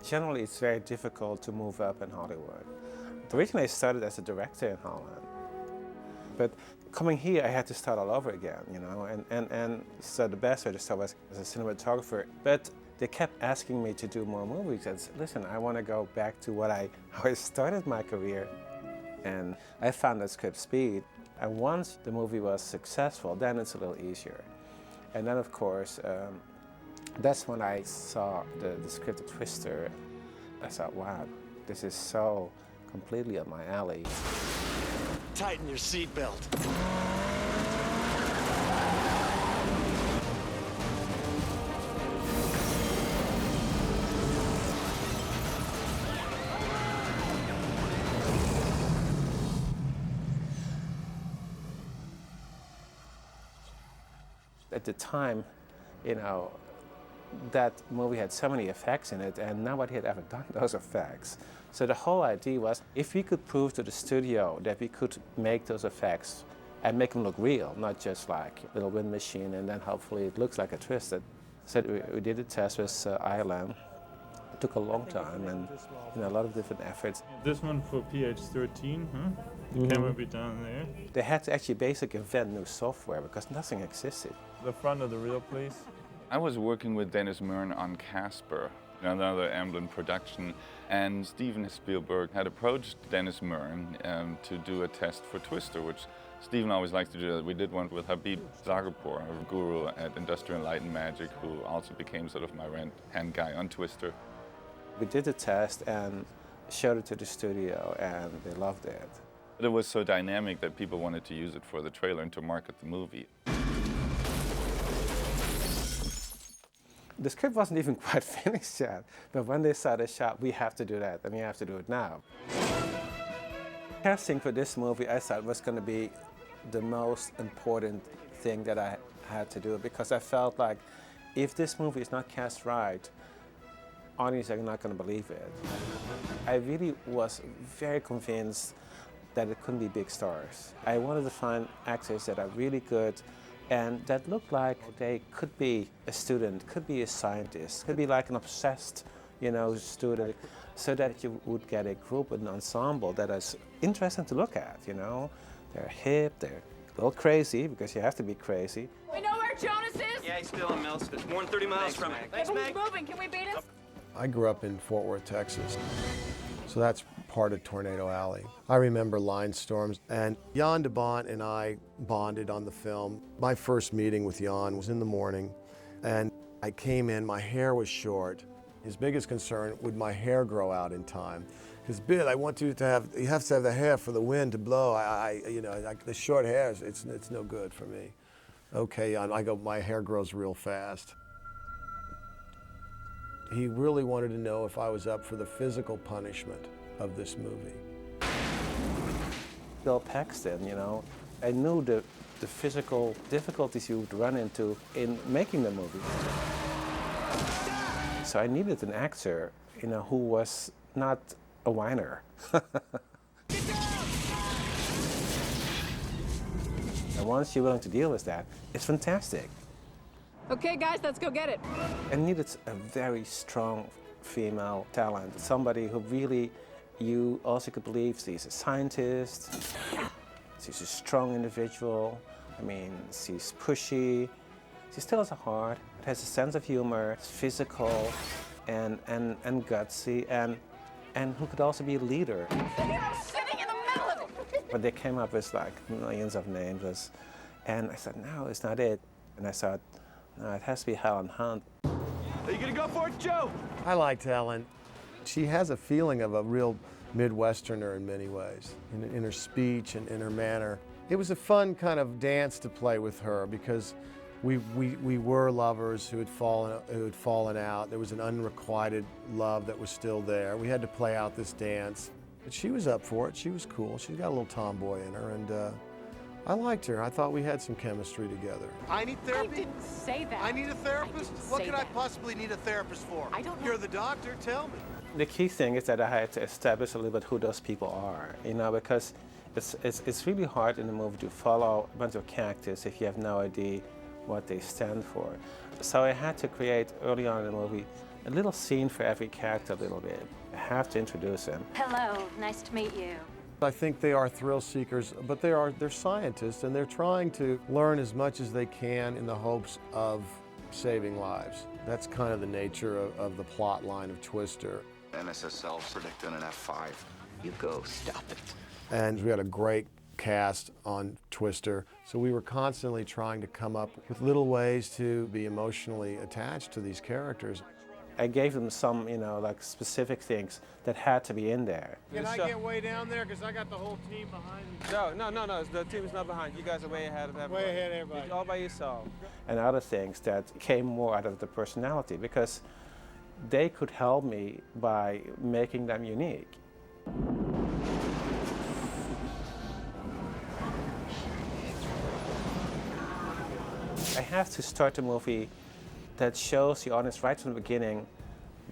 generally it's very difficult to move up in Hollywood. Originally I started as a director in Holland, but coming here I had to start all over again, you know, and so the best way to start was as a cinematographer. But they kept asking me to do more movies. I said, listen, I want to go back to how I started my career. And I found that script speed. And once the movie was successful, then it's a little easier. And then, of course, that's when I saw the script of Twister. I thought, wow, this is so completely up my alley. Tighten your seatbelt. At the time, you know, that movie had so many effects in it, and nobody had ever done those effects. So the whole idea was, if we could prove to the studio that we could make those effects and make them look real, not just like a little wind machine and then hopefully it looks like a twisted. So we did a test with Helen. It took a long time and a lot of different efforts. This one for PH13, huh? The camera be down there. They had to actually basically invent new software because nothing existed. The front of the reel, please. I was working with Dennis Myrn on Casper, another Amblin production, and Steven Spielberg had approached Dennis Myrn to do a test for Twister, which Steven always likes to do. We did one with Habib Zagapur, a guru at Industrial Light and Magic, who also became sort of my right-hand guy on Twister. We did the test and showed it to the studio, and they loved it. It was so dynamic that people wanted to use it for the trailer and to market the movie. The script wasn't even quite finished yet, but when they saw the shot, we have to do that, and we have to do it now. Casting for this movie, I thought, was going to be the most important thing that I had to do, because I felt like if this movie is not cast right, audiences are not going to believe it. I really was very convinced that it couldn't be big stars. I wanted to find actors that are really good and that looked like they could be a student, could be a scientist, could be like an obsessed, student, so that you would get a group, an ensemble that is interesting to look at, They're hip, they're a little crazy, because you have to be crazy. We know where Jonas is? Yeah, he's still in Mills. It's more than 30 miles from it. Thanks, Meg. He's moving. Can we beat him? I grew up in Fort Worth, Texas. So that's part of Tornado Alley. I remember line storms, and Jan de Bont and I bonded on the film. My first meeting with Jan was in the morning, and I came in, my hair was short. His biggest concern, would my hair grow out in time? Because Bill, I want you to have the hair for the wind to blow. The short hair, it's no good for me. Okay, Jan, I go, my hair grows real fast. He really wanted to know if I was up for the physical punishment of this movie. Bill Paxton, I knew the physical difficulties you would run into in making the movie. So I needed an actor, who was not a whiner. And once you're willing to deal with that, it's fantastic. Okay, guys, let's go get it. I needed a very strong female talent, somebody who really you also could believe she's a scientist, she's a strong individual. I mean, she's pushy, she still has a heart, has a sense of humor, physical and gutsy, and who could also be a leader. I'm sitting in the middle of it. But they came up with like millions of names, and I said, no, it's not it. And I thought, no, it has to be Helen Hunt. Are you gonna go for it, Joe? I liked Helen. She has a feeling of a real Midwesterner in many ways, in her speech and in her manner. It was a fun kind of dance to play with her because we were lovers who had fallen out. There was an unrequited love that was still there. We had to play out this dance. But she was up for it. She was cool. She's got a little tomboy in her, and I liked her. I thought we had some chemistry together. I need therapy? I didn't say that. I need a therapist? What could I possibly need a therapist for? I don't know. You're the doctor, tell me. The key thing is that I had to establish a little bit who those people are, because it's really hard in the movie to follow a bunch of characters if you have no idea what they stand for. So I had to create early on in the movie a little scene for every character a little bit. I have to introduce him. Hello, nice to meet you. I think they are thrill seekers, but they're scientists, and they're trying to learn as much as they can in the hopes of saving lives. That's kind of the nature of the plot line of Twister. NSSL predicting an F5. You go, stop it. And we had a great cast on Twister, so we were constantly trying to come up with little ways to be emotionally attached to these characters. I gave them some, like specific things that had to be in there. Can I get way down there? Because I got the whole team behind me. No. The team is not behind. You guys are way ahead of everybody. Way ahead of everybody. You're all by yourself. And other things that came more out of the personality, because they could help me by making them unique. I have to start a movie that shows the audience right from the beginning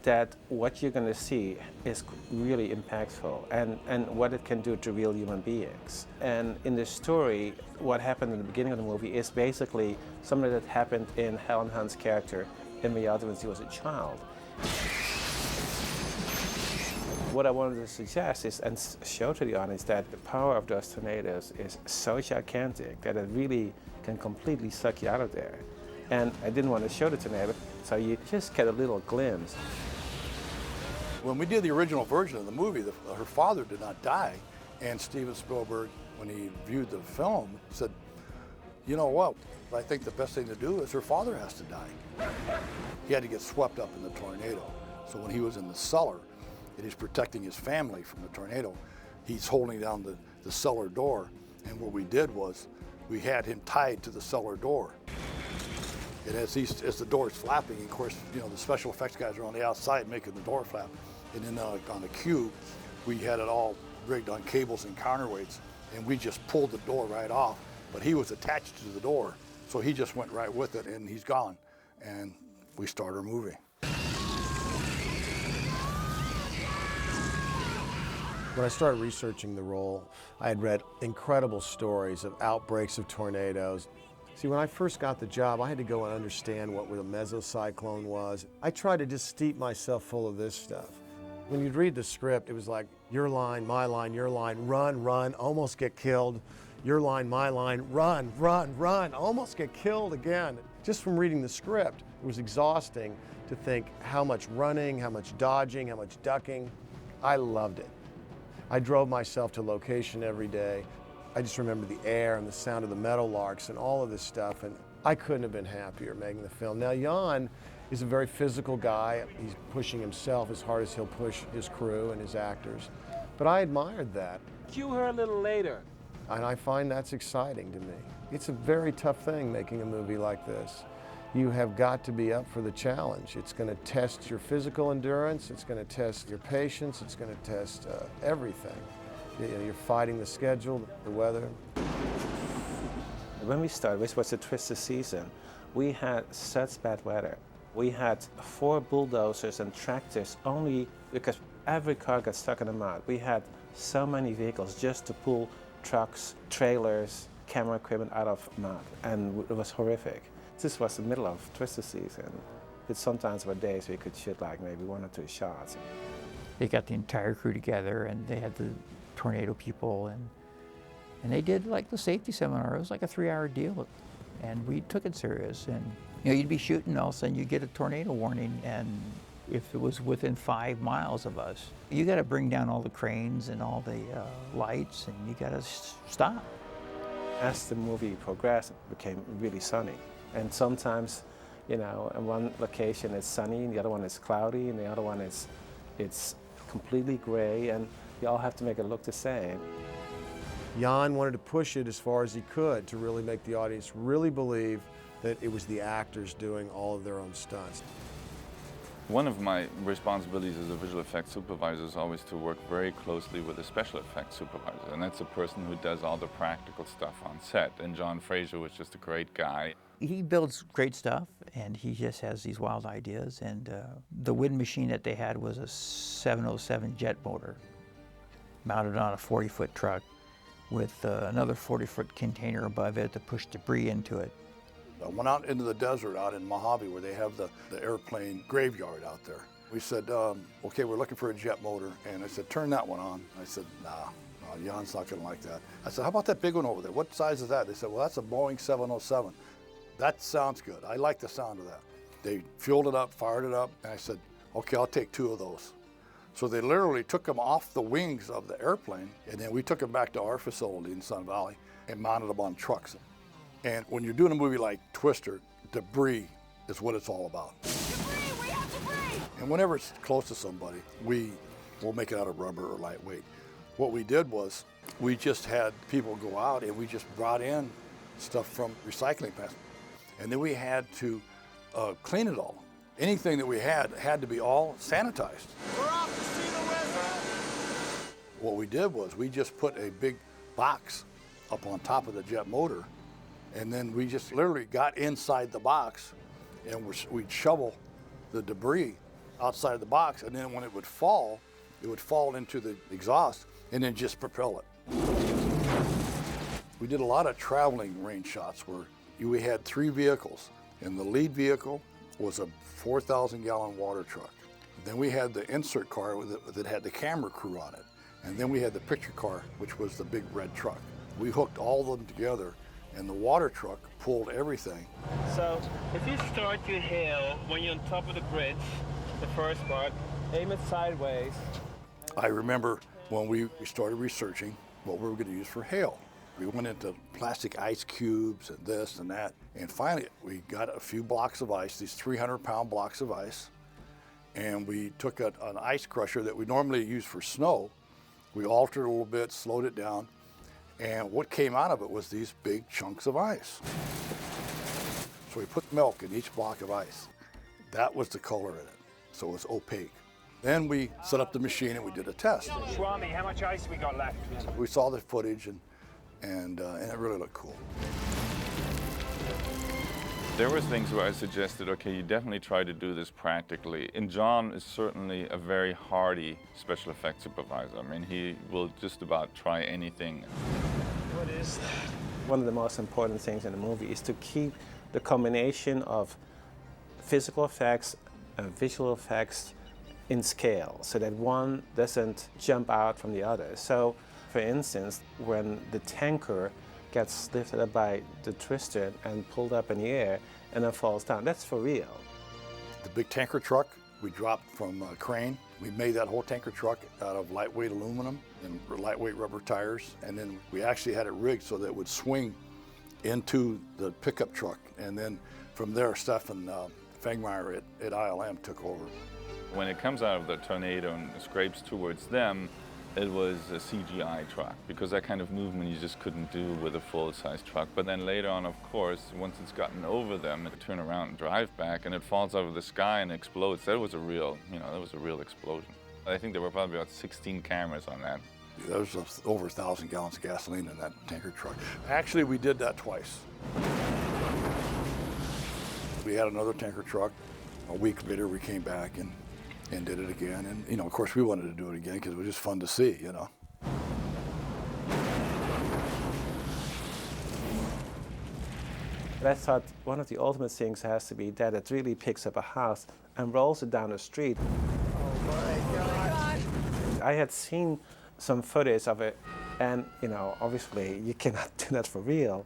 that what you're going to see is really impactful and what it can do to real human beings. And in this story, what happened in the beginning of the movie is basically something that happened in Helen Hunt's character in reality when she was a child. What I wanted to suggest is, and show to the audience, that the power of those tornadoes is so gigantic that it really can completely suck you out of there. And I didn't want to show the tornado, so you just get a little glimpse. When we did the original version of the movie, her father did not die, and Steven Spielberg, when he viewed the film, said, you know what, I think the best thing to do is her father has to die. He had to get swept up in the tornado. So when he was in the cellar, and he's protecting his family from the tornado, he's holding down the cellar door, and what we did was, we had him tied to the cellar door. And as the door is flapping, of course, the special effects guys are on the outside making the door flap. And then on the cube, we had it all rigged on cables and counterweights, and we just pulled the door right off. But he was attached to the door, so he just went right with it, and he's gone. And we start our movie. When I started researching the role, I had read incredible stories of outbreaks of tornadoes. See, when I first got the job, I had to go and understand what a mesocyclone was. I tried to just steep myself full of this stuff. When you'd read the script, it was like, your line, my line, your line, run, run, almost get killed. Your line, my line, run, run, run, almost get killed again. Just from reading the script, it was exhausting to think how much running, how much dodging, how much ducking. I loved it. I drove myself to location every day. I just remember the air and the sound of the meadowlarks and all of this stuff, and I couldn't have been happier making the film. Now, Jan is a very physical guy. He's pushing himself as hard as he'll push his crew and his actors, but I admired that. Cue her a little later. And I find that's exciting to me. It's a very tough thing making a movie like this. You have got to be up for the challenge. It's going to test your physical endurance, it's going to test your patience, it's going to test everything. You're fighting the schedule, the weather. When we started, which was the Twister season, we had such bad weather. We had 4 bulldozers and tractors only because every car got stuck in the mud. We had so many vehicles just to pull trucks, trailers, camera equipment out of mud, and it was horrific. This was the middle of Twister season. Sometimes were days we could shoot like maybe 1 or 2 shots. They got the entire crew together, and they had the tornado people, and they did like the safety seminar. It was like a 3-hour deal, and we took it serious. And you'd be shooting, all of a sudden you get a tornado warning, and if it was within 5 miles of us, you got to bring down all the cranes and all the lights, and you got to stop. As the movie progressed, it became really sunny. And sometimes, in one location it's sunny, and the other one is cloudy, and the other one it's completely gray, and you all have to make it look the same. Jan wanted to push it as far as he could to really make the audience really believe that it was the actors doing all of their own stunts. One of my responsibilities as a visual effects supervisor is always to work very closely with a special effects supervisor, and that's the person who does all the practical stuff on set. And John Fraser was just a great guy. He builds great stuff, and he just has these wild ideas. And the wind machine that they had was a 707 jet motor mounted on a 40-foot truck with another 40-foot container above it to push debris into it. I went out into the desert out in Mojave where they have the airplane graveyard out there. We said, okay, we're looking for a jet motor. And I said, turn that one on. I said, nah, Jan's not gonna like that. I said, how about that big one over there? What size is that? They said, well, that's a Boeing 707. That sounds good. I like the sound of that. They fueled it up, fired it up, and I said, okay, I'll take 2 of those. So they literally took them off the wings of the airplane, and then we took them back to our facility in Sun Valley and mounted them on trucks. And when you're doing a movie like Twister, debris is what it's all about. Debris, we have debris! And whenever it's close to somebody, we will make it out of rubber or lightweight. What we did was we just had people go out and we just brought in stuff from recycling plants. And then we had to clean it all. Anything that we had to be all sanitized. We're off to see the wizard. What we did was we just put a big box up on top of the jet motor, and then we just literally got inside the box and we'd shovel the debris outside of the box, and then when it would fall into the exhaust and then just propel it. We did a lot of traveling range shots where we had 3 vehicles, and the lead vehicle was a 4,000-gallon water truck. Then we had the insert car that had the camera crew on it. And then we had the picture car, which was the big red truck. We hooked all of them together, and the water truck pulled everything. So, if you start your hill when you're on top of the bridge, the first part, aim it sideways. I remember when we started researching what we were going to use for hail. We went into plastic ice cubes and this and that, and finally we got a few blocks of ice, these 300-pound blocks of ice, and we took an ice crusher that we normally use for snow. We altered it a little bit, slowed it down, and what came out of it was these big chunks of ice. So we put milk in each block of ice. That was the color in it, so it was opaque. Then we set up the machine and we did a test. Swami, how much ice we got left? We saw the footage and it really looked cool. There were things where I suggested, okay, you definitely try to do this practically. And John is certainly a very hardy special effects supervisor. I mean, he will just about try anything. What is that? One of the most important things in the movie is to keep the combination of physical effects and visual effects in scale so that one doesn't jump out from the other. So, for instance, when the tanker gets lifted up by the twister and pulled up in the air and then falls down, that's for real. The big tanker truck we dropped from a crane. We made that whole tanker truck out of lightweight aluminum and lightweight rubber tires, and then we actually had it rigged so that it would swing into the pickup truck, and then from there Stefan Fangmeyer at ILM took over. When it comes out of the tornado and scrapes towards them, it was a CGI truck, because that kind of movement you just couldn't do with a full-size truck. But then later on, of course, once it's gotten over them, it turn around and drive back, and it falls out of the sky and explodes. That was a real, that was a real explosion. I think there were probably about 16 cameras on that. There was over 1,000 gallons of gasoline in that tanker truck. Actually, we did that twice. We had another tanker truck. A week later, we came back and did it again. And, of course, we wanted to do it again because it was just fun to see, But I thought one of the ultimate things has to be that it really picks up a house and rolls it down the street. Oh my God. I had seen some footage of it, and, obviously you cannot do that for real.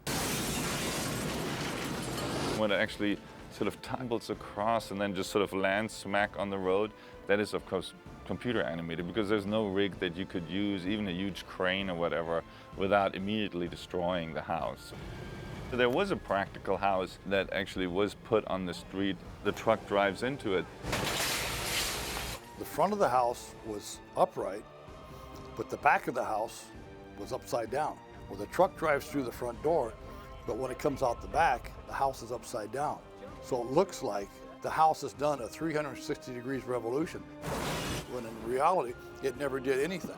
When it actually sort of tumbles across and then just sort of lands smack on the road, that is, of course, computer animated, because there's no rig that you could use, even a huge crane or whatever, without immediately destroying the house. So there was a practical house that actually was put on the street. The truck drives into it. The front of the house was upright, but the back of the house was upside down. Well, the truck drives through the front door, but when it comes out the back, the house is upside down. So it looks like the house has done a 360 degrees revolution, when in reality, it never did anything.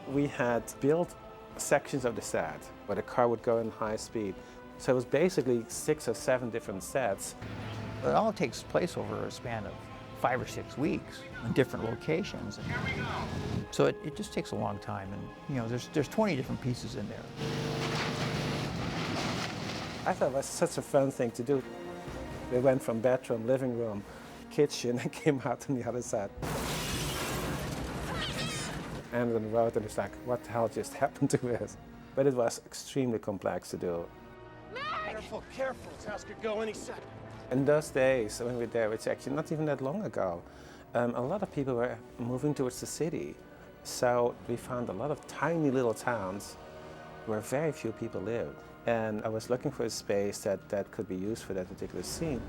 We had built sections of the set where the car would go in high speed. So it was basically 6 or 7 different sets. It all takes place over a span of 5 or 6 weeks in different locations. So it just takes a long time, and there's 20 different pieces in there. I thought it was such a fun thing to do. We went from bedroom, living room, kitchen, and came out on the other side. And on the road, and it's like, what the hell just happened to us? But it was extremely complex to do. Careful, careful. This house could go any second. In those days, when we were there, it's actually not even that long ago, a lot of people were moving towards the city. So we found a lot of tiny little towns where very few people lived. And I was looking for a space that could be used for that particular scene.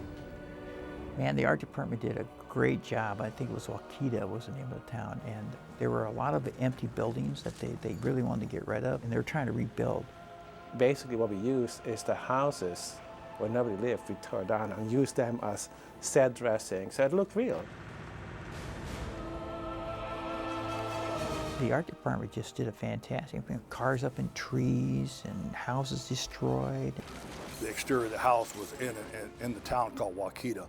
Man, the art department did a great job. I think it was Wakita was the name of the town. And there were a lot of empty buildings that they really wanted to get rid of, and they were trying to rebuild. Basically what we used is the houses where nobody lived, we tore down and used them as set dressing, so it looked real. The art department just did a fantastic, cars up in trees and houses destroyed. The exterior of the house was in the town called Wakita.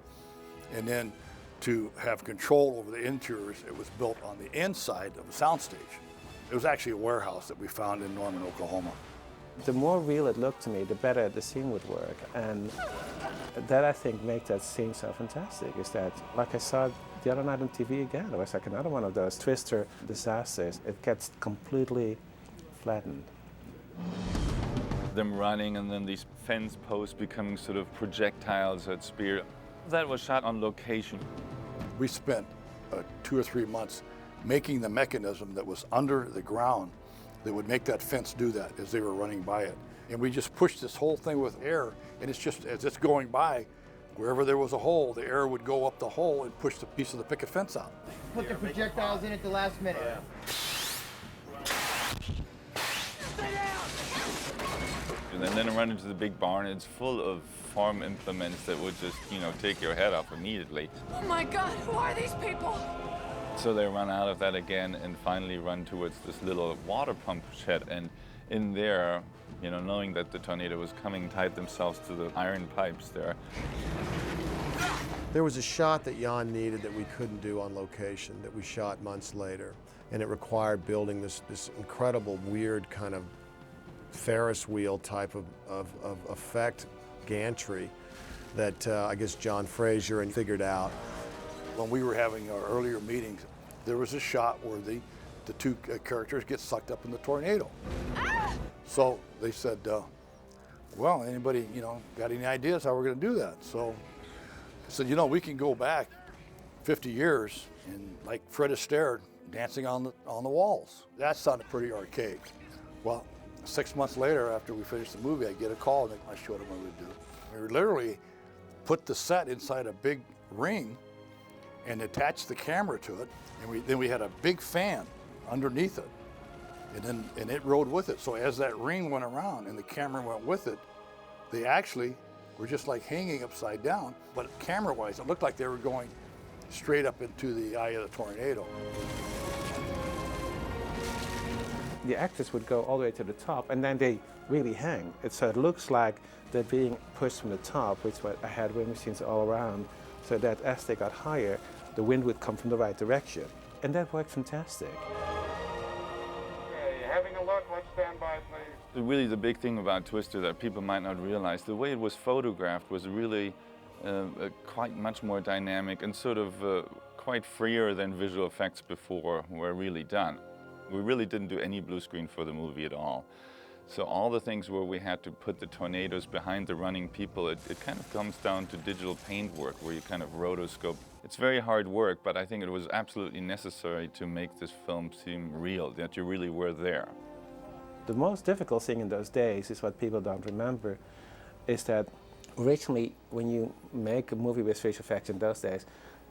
And then to have control over the interiors, it was built on the inside of a soundstage. It was actually a warehouse that we found in Norman, Oklahoma. The more real it looked to me, the better the scene would work. And that, I think, makes that scene so fantastic, is that, like I saw the other night on TV again, it was like another one of those twister disasters. It gets completely flattened. Them running and then these fence posts becoming sort of projectiles at spear. That was shot on location. We spent 2 or 3 months making the mechanism that was under the ground that would make that fence do that as they were running by it. And we just pushed this whole thing with air, and it's just, as it's going by, wherever there was a hole, the air would go up the hole and push the piece of the picket fence out. Put the projectiles in at the last minute. And then run into the big barn. It's full of farm implements that would just, take your head off immediately. Oh my God, who are these people? So they run out of that again and finally run towards this little water pump shed. And in there, knowing that the tornado was coming, tied themselves to the iron pipes there. There was a shot that Jan needed that we couldn't do on location, that we shot months later. And it required building this incredible, weird kind of Ferris wheel type of effect gantry that I guess John Fraser figured out. When we were having our earlier meetings, there was a shot where the two characters get sucked up in the tornado. Ah! So they said, well, anybody, got any ideas how we're going to do that? So I said, we can go back 50 years and like Fred Astaire dancing on the walls. That sounded pretty archaic. Well, 6 months later, after we finished the movie, I get a call and I showed them what we'd do. We literally put the set inside a big ring and attached the camera to it, and then we had a big fan underneath it, and it rode with it. So as that ring went around and the camera went with it, they actually were just like hanging upside down, but camera-wise, it looked like they were going straight up into the eye of the tornado. The actors would go all the way to the top, and then they really hang. So it looks like they're being pushed from the top, which I had wind machines all around, so that as they got higher, the wind would come from the right direction. And that worked fantastic. Okay, having a look, let's stand by, please. Really the big thing about Twister that people might not realize, the way it was photographed was really quite much more dynamic and sort of quite freer than visual effects before were really done. We really didn't do any blue screen for the movie at all. So all the things where we had to put the tornadoes behind the running people, it kind of comes down to digital paint work where you kind of rotoscope. It's very hard work, but I think it was absolutely necessary to make this film seem real, that you really were there. The most difficult thing in those days is what people don't remember, is that originally when you make a movie with visual effects in those days,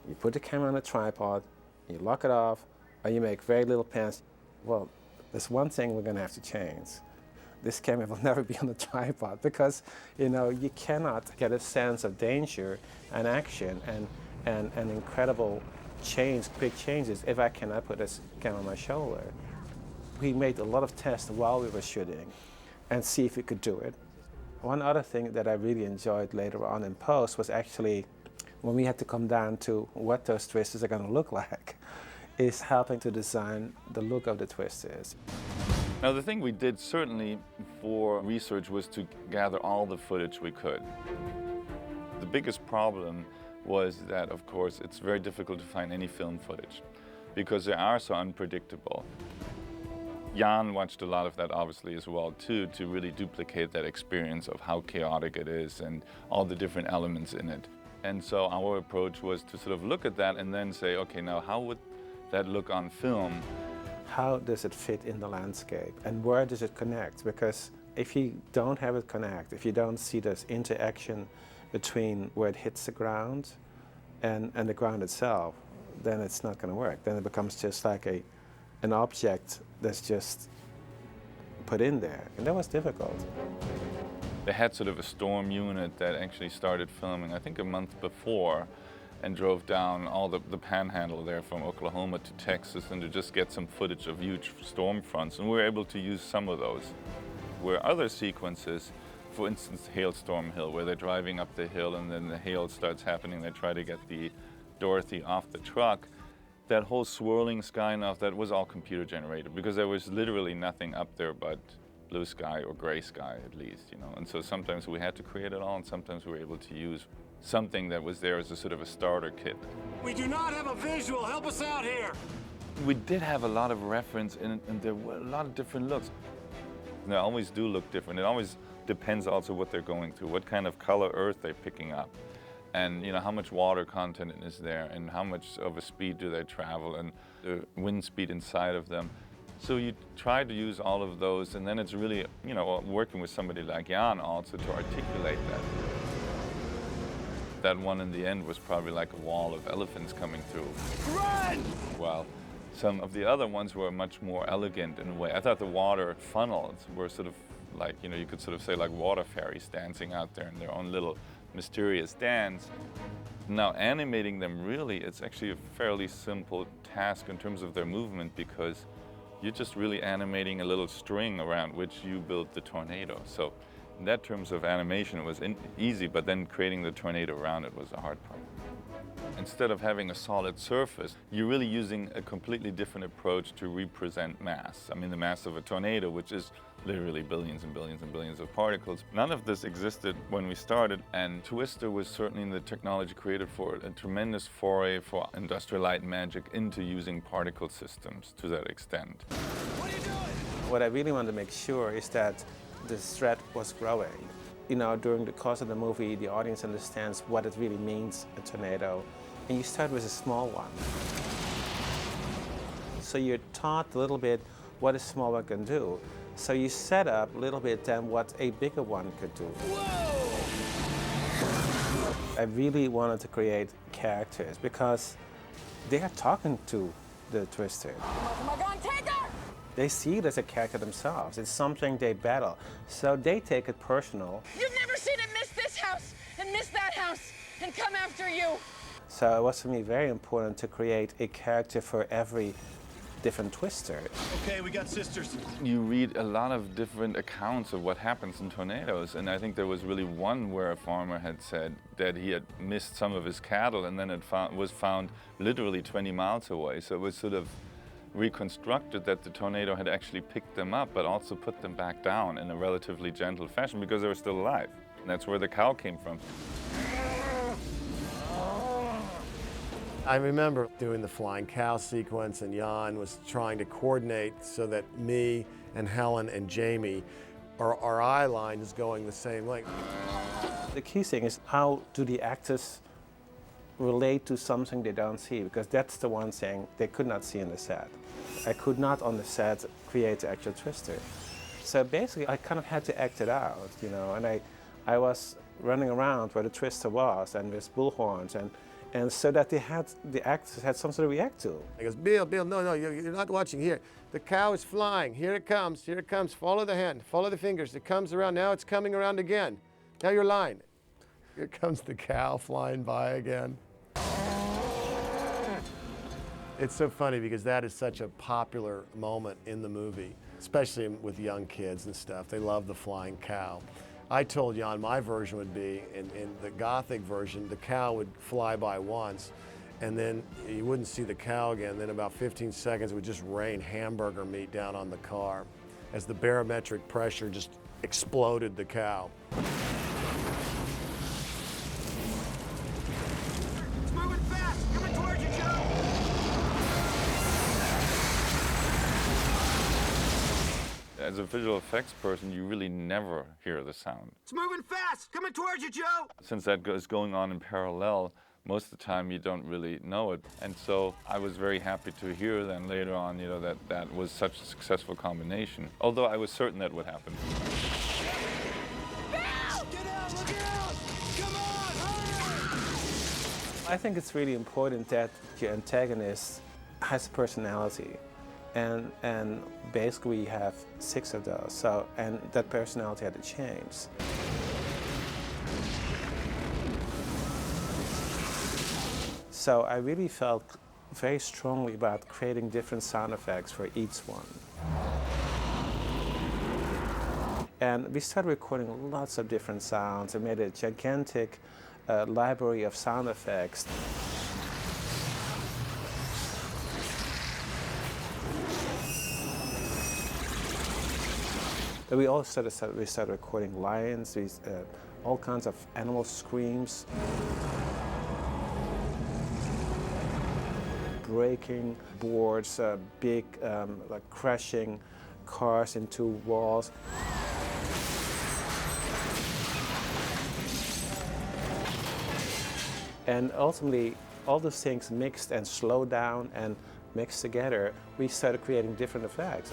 you put the camera on a tripod, you lock it off, or you make very little pans. Well, there's one thing we're going to have to change. This camera will never be on a tripod because, you cannot get a sense of danger and action and incredible quick changes if I cannot put this camera on my shoulder. We made a lot of tests while we were shooting and see if we could do it. One other thing that I really enjoyed later on in post was actually when we had to come down to what those twisters are going to look like, is helping to design the look of the twisters. Now the thing we did certainly for research was to gather all the footage we could. The biggest problem was that, of course, it's very difficult to find any film footage because they are so unpredictable. Jan watched a lot of that obviously as well too, to really duplicate that experience of how chaotic it is and all the different elements in it. And so our approach was to sort of look at that and then say, okay, now how would that look on film? How does it fit in the landscape and where does it connect? Because if you don't have it connect, if you don't see this interaction between where it hits the ground and the ground itself, then it's not going to work. Then it becomes just like an object that's just put in there, and that was difficult. They had sort of a storm unit that actually started filming, I think a month before, and drove down all the panhandle there from Oklahoma to Texas and to just get some footage of huge storm fronts, and we were able to use some of those. Where other sequences, for instance, Hailstorm Hill, where they're driving up the hill and then the hail starts happening, they try to get the Dorothy off the truck. That whole swirling sky and that was all computer generated because there was literally nothing up there but blue sky or gray sky at least, you know. And so sometimes we had to create it all and sometimes we were able to use something that was there as a sort of a starter kit. We do not have a visual. Help us out here. We did have a lot of reference and there were a lot of different looks. And they always do look different. It always depends also what they're going through, what kind of color earth they're picking up. And you know, how much water content is there and how much of a speed do they travel and the wind speed inside of them. So you try to use all of those and then it's really, you know, working with somebody like Jan also to articulate that. That one in the end was probably like a wall of elephants coming through. Run! While some of the other ones were much more elegant in a way. I thought the water funnels were sort of like, you know, you could sort of say like water fairies dancing out there in their own little mysterious dance. Now animating them really, it's actually a fairly simple task in terms of their movement because you're just really animating a little string around which you build the tornado. So in that terms of animation it was easy, but then creating the tornado around it was the hard part. Instead of having a solid surface, you're really using a completely different approach to represent mass. I mean the mass of a tornado, which is literally billions and billions and billions of particles. None of this existed when we started, and Twister was certainly the technology created for it, a tremendous foray for industrial light and magic into using particle systems to that extent. What are you doing? What I really wanted to make sure is that the threat was growing. You know, during the course of the movie, the audience understands what it really means, a tornado, and you start with a small one. So you're taught a little bit what a small one can do. So you set up a little bit then what a bigger one could do. Whoa! I really wanted to create characters because they are talking to the Twister. Come on, take her! They see it as a character themselves. It's something they battle. So they take it personal. You've never seen it miss this house and miss that house and come after you. So it was for me very important to create a character for every different Twister. Okay, we got sisters. You read a lot of different accounts of what happens in tornadoes, and I think there was really one where a farmer had said that he had missed some of his cattle and then it was found literally 20 miles away. So it was sort of reconstructed that the tornado had actually picked them up but also put them back down in a relatively gentle fashion because they were still alive. And that's where the cow came from. I remember doing the flying cow sequence and Jan was trying to coordinate so that me and Helen and Jami, our eye line is going the same length. The key thing is how do the actors relate to something they don't see, because that's the one thing they could not see in the set. I could not on the set create the actual Twister. So basically I kind of had to act it out, you know, and I was running around where the Twister was and with bullhorns and so that the actors had something to react to. He goes, Bill, no, you're not watching here. The cow is flying, here it comes, follow the hand, follow the fingers, it comes around, now it's coming around again. Now your line. Here comes the cow flying by again. It's so funny because that is such a popular moment in the movie, especially with young kids and stuff. They love the flying cow. I told Jan my version would be, in the Gothic version, the cow would fly by once, and then you wouldn't see the cow again. Then about 15 seconds, it would just rain hamburger meat down on the car. as the barometric pressure just exploded the cow. It's moving fast! Coming towards you, Joe! As a visual effects person, you really never hear the sound. It's moving fast! Coming towards you, Joe! Since that is going on in parallel, most of the time you don't really know it. And so I was very happy to hear then later on, that that was such a successful combination. Although I was certain that would happen. Get out! Look out! Come on! Hurry! I think it's really important that your antagonist has a personality. And basically we have 6 of those, and that personality had to change. So I really felt very strongly about creating different sound effects for each one. And we started recording lots of different sounds. I made a gigantic library of sound effects. We started recording lions, all kinds of animal screams, breaking boards, big like crashing cars into walls. And ultimately, all those things mixed and slowed down and mixed together, we started creating different effects.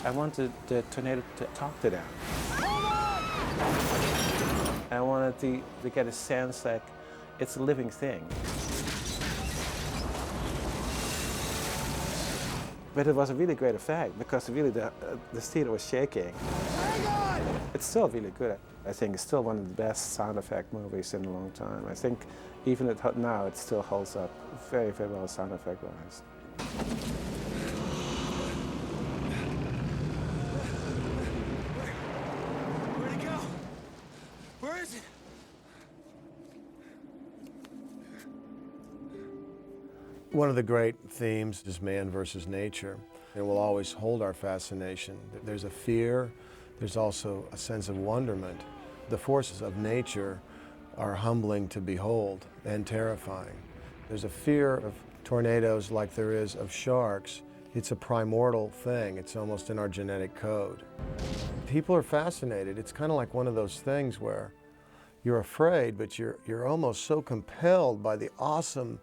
I wanted the tornado to talk to them. I wanted to get a sense like it's a living thing. But it was a really great effect because really the theater was shaking. It's still really good. I think it's still one of the best sound effect movies in a long time. I think even now it still holds up very, very well sound effect wise. Where'd it go? Where is it? One of the great themes is man versus nature. It will always hold our fascination. There's a fear, there's also a sense of wonderment. The forces of nature are humbling to behold and terrifying. There's a fear of tornadoes like there is of sharks. It's a primordial thing. It's almost in our genetic code. People are fascinated. It's kind of like one of those things where you're afraid, but you're almost so compelled by the awesome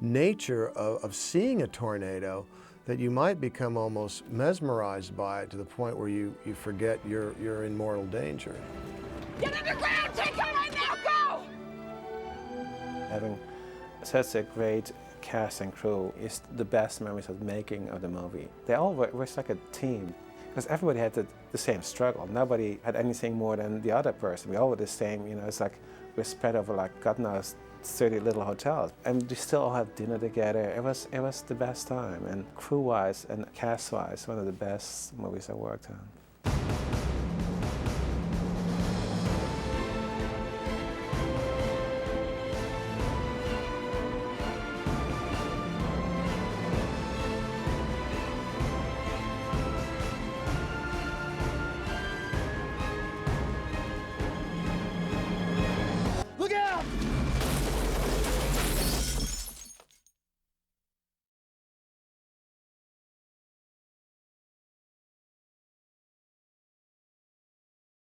nature of seeing a tornado that you might become almost mesmerized by it to the point where you forget you're in mortal danger. Get underground! Take her right now! Go! Having such a great cast and crew is the best memories of making of the movie. They all were like a team because everybody had the same struggle. Nobody had anything more than the other person. We all were the same, it's like we're spread over like God knows 30 little hotels, and we still all had dinner together. It was the best time, and crew-wise and cast-wise, one of the best movies I worked on.